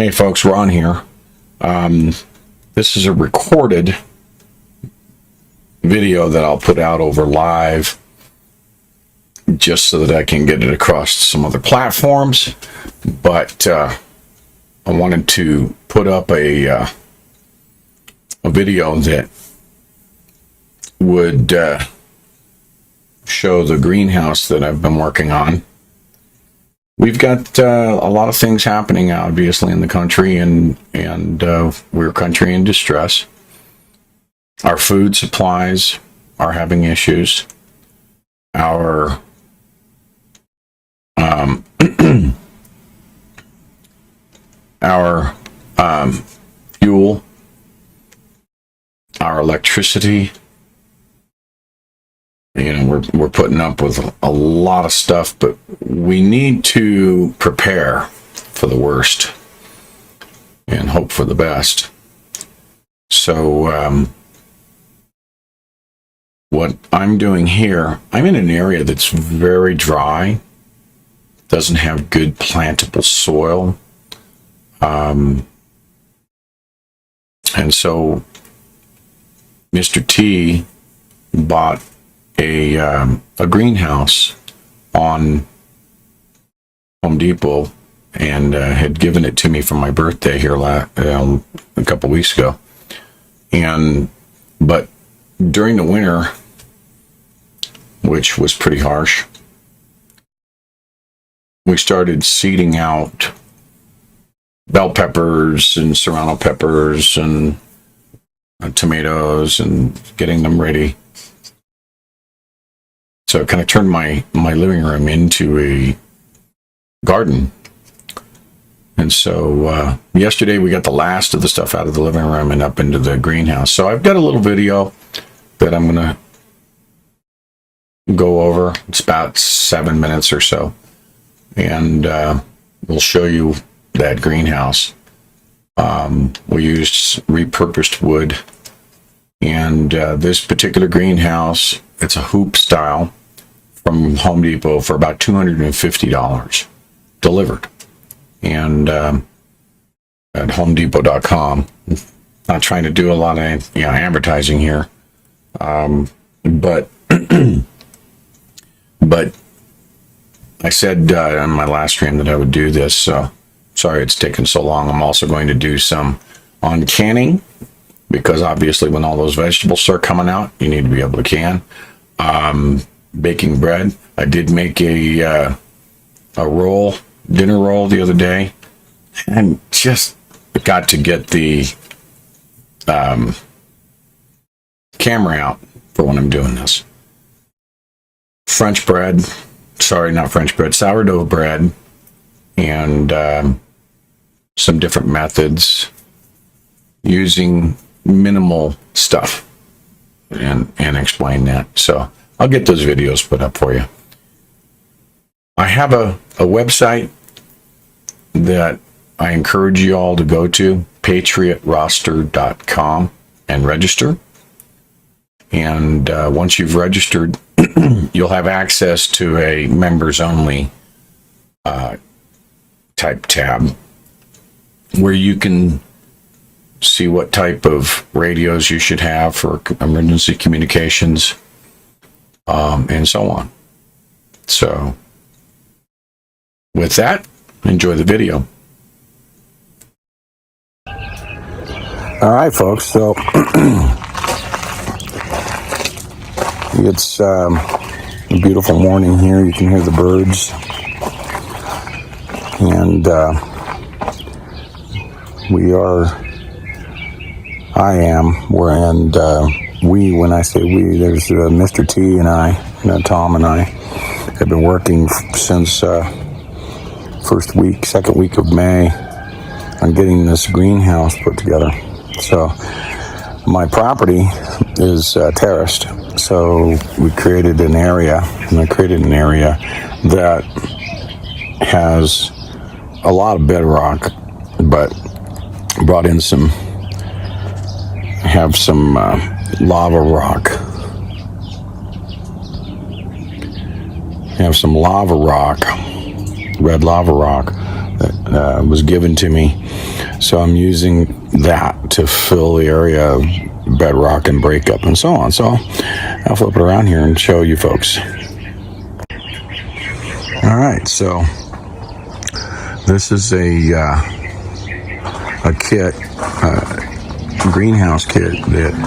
Hey folks, Ron here. This is a recorded video that I'll put out over live just so that I can get it across some other platforms. But I wanted to put up a video that would show the greenhouse that I've been working on. We've got a lot of things happening, obviously, in the country, and we're a country in distress. Our food supplies are having issues. Our fuel, our electricity. We're putting up with a lot of stuff, but we need to prepare for the worst and hope for the best. So what I'm doing here, I'm in an area that's very dry, doesn't have good plantable soil, and so Mr. T bought a greenhouse on Home Depot and had given it to me for my birthday here a couple weeks ago. But during the winter, which was pretty harsh, we started seeding out bell peppers and serrano peppers and tomatoes and getting them ready. So it kind of turned my living room into a garden. And so yesterday we got the last of the stuff out of the living room and up into the greenhouse. So I've got a little video that I'm going to go over. It's about 7 minutes or so. And we'll show you that greenhouse. We used repurposed wood. And this particular greenhouse, it's a hoop style from Home Depot for about $250 delivered. And at homedepot.com, not trying to do a lot of advertising here, but I said on my last stream that I would do this, so sorry it's taken so long. I'm also going to do some on canning, because obviously when all those vegetables start coming out, you need to be able to can. Baking bread. I did make a dinner roll the other day, and just got to get the camera out for when I'm doing this. Sourdough bread, and some different methods using minimal stuff, and explain that. So I'll get those videos put up for you. I have a website that I encourage you all to go to, patriotroster.com, and register. And once you've registered, you'll have access to a members only type tab where you can see what type of radios you should have for emergency communications, and so on. So with that, enjoy the video. All right, folks, so it's a beautiful morning here. You can hear the birds, and when I say we, there's Mr. T and I, Tom and I, have been working since second week of May on getting this greenhouse put together. So my property is terraced, so we created an area, that has a lot of bedrock, but brought in some lava rock. Have some lava rock, red lava rock, that was given to me So I'm using that to fill the area of bedrock and breakup and so on. So I'll flip it around here and show you folks. All right, so this is a kit, greenhouse kit that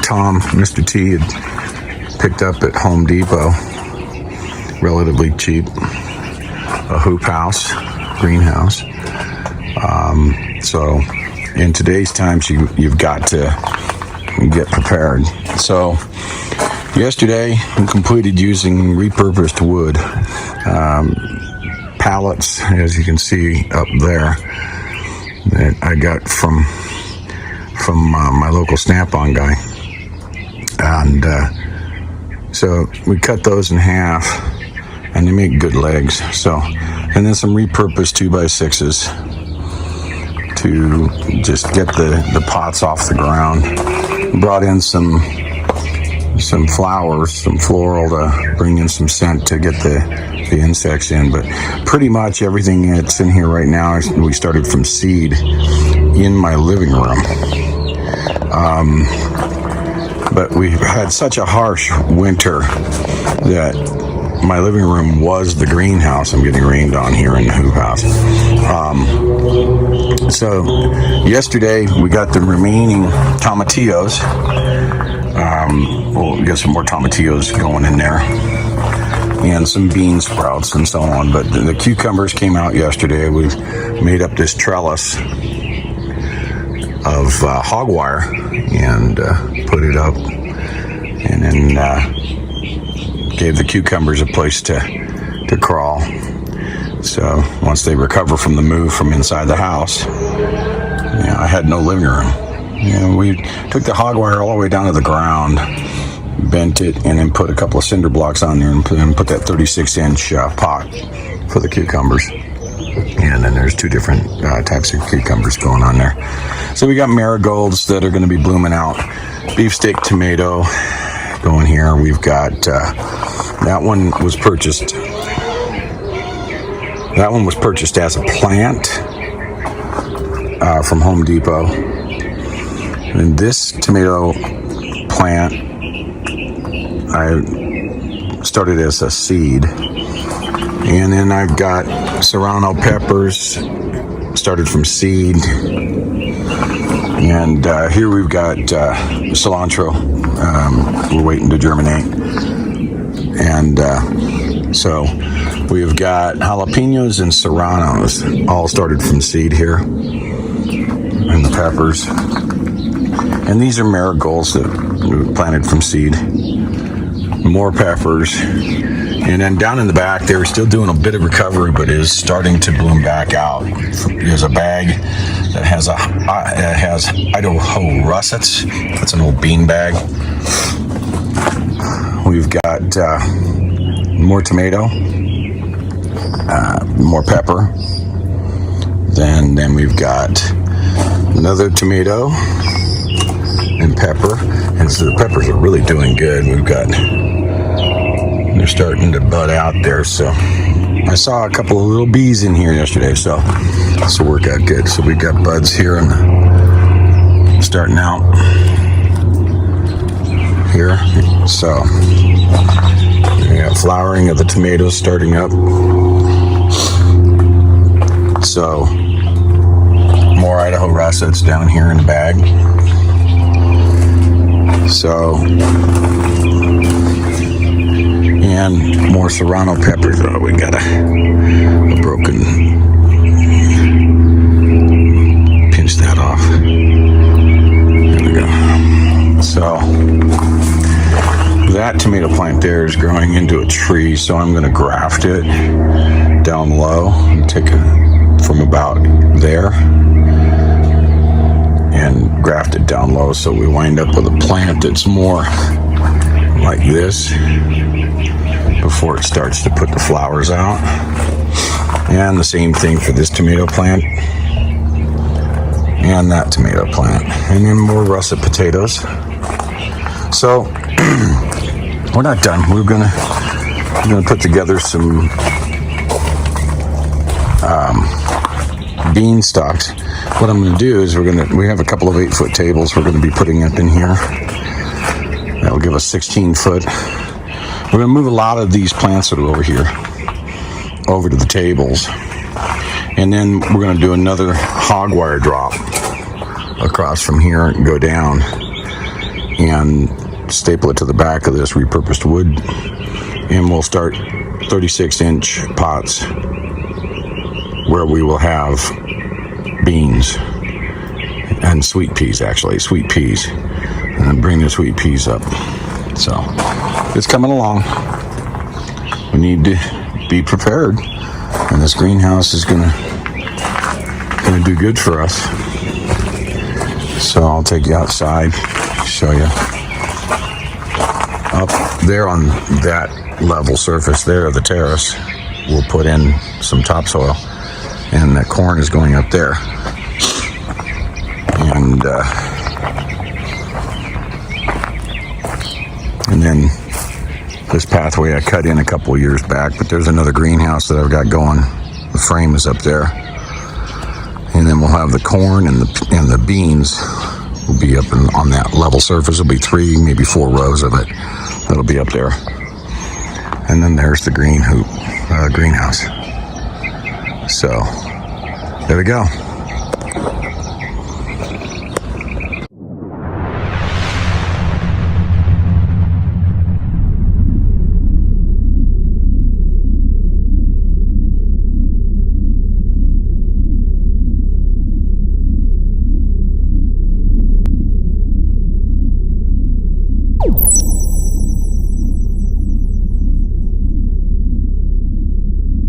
Tom, Mr. T, had picked up at Home Depot, relatively cheap. A hoop house, greenhouse. So in today's times, you've got to get prepared. So yesterday, I completed using repurposed wood. Pallets, as you can see up there, that I got from my local Snap-on guy. And so we cut those in half, and they make good legs. So, and then some repurposed 2x6s to just get the pots off the ground. Brought in some flowers, some floral to bring in some scent to get the insects in. But pretty much everything that's in here right now, we started from seed in my living room. But we had such a harsh winter that my living room was the greenhouse. I'm getting rained on here in the hoop house. So yesterday we got the remaining tomatillos. We'll get some more tomatillos going in there, and some bean sprouts and so on. But the cucumbers came out yesterday. We made up this trellis of hog wire and put it up, and then gave the cucumbers a place to crawl. So once they recover from the move from inside the house, I had no living room. We took the hog wire all the way down to the ground, bent it, and then put a couple of cinder blocks on there and put that 36-inch pot for the cucumbers. And then there's two different types of cucumbers going on there. So we got marigolds that are going to be blooming out. Beefsteak tomato going here. We've got that one was purchased. That one was purchased as a plant from Home Depot. And this tomato plant I started as a seed. And then I've got serrano peppers, started from seed. And here we've got cilantro. We're waiting to germinate. And so we've got jalapenos and serranos, all started from seed here. And the peppers. And these are marigolds that we planted from seed. More peppers. And then down in the back, they were still doing a bit of recovery, but is starting to bloom back out. There's a bag that has Idaho russets. That's an old bean bag. We've got more tomato, more pepper. Then we've got another tomato and pepper. And so the peppers are really doing good. They're starting to bud out there. So I saw a couple of little bees in here yesterday, so this will work out good. So we got buds here and starting out here. So we got flowering of the tomatoes starting up. So more Idaho russets down here in the bag. So, and more serrano peppers. Oh, we got a broken, pinch that off. There we go. So, that tomato plant there is growing into a tree, so I'm going to graft it down low and take it from about there and graft it down low, so we wind up with a plant that's more like this before it starts to put the flowers out. And the same thing for this tomato plant and that tomato plant, and then more russet potatoes. So we're not done. We're gonna put together some bean stalks. What I'm going to do is we have a couple of 8-foot tables we're going to be putting up in here. That will give us 16 foot. We're going to move a lot of these plants that are over here over to the tables. And then we're going to do another hog wire drop across from here and go down and staple it to the back of this repurposed wood. And we'll start 36-inch pots where we will have beans and sweet peas, sweet peas. And bring the sweet peas up. So it's coming along. We need to be prepared. And this greenhouse is gonna do good for us. So I'll take you outside, show you. Up there on that level surface there, the terrace, we'll put in some topsoil, and that corn is going up there. And then this pathway I cut in a couple of years back, but there's another greenhouse that I've got going. The frame is up there. And then we'll have the corn and the beans will be up on that level surface. There'll be 3, maybe 4 rows of it that'll be up there. And then there's the greenhouse. So there we go. You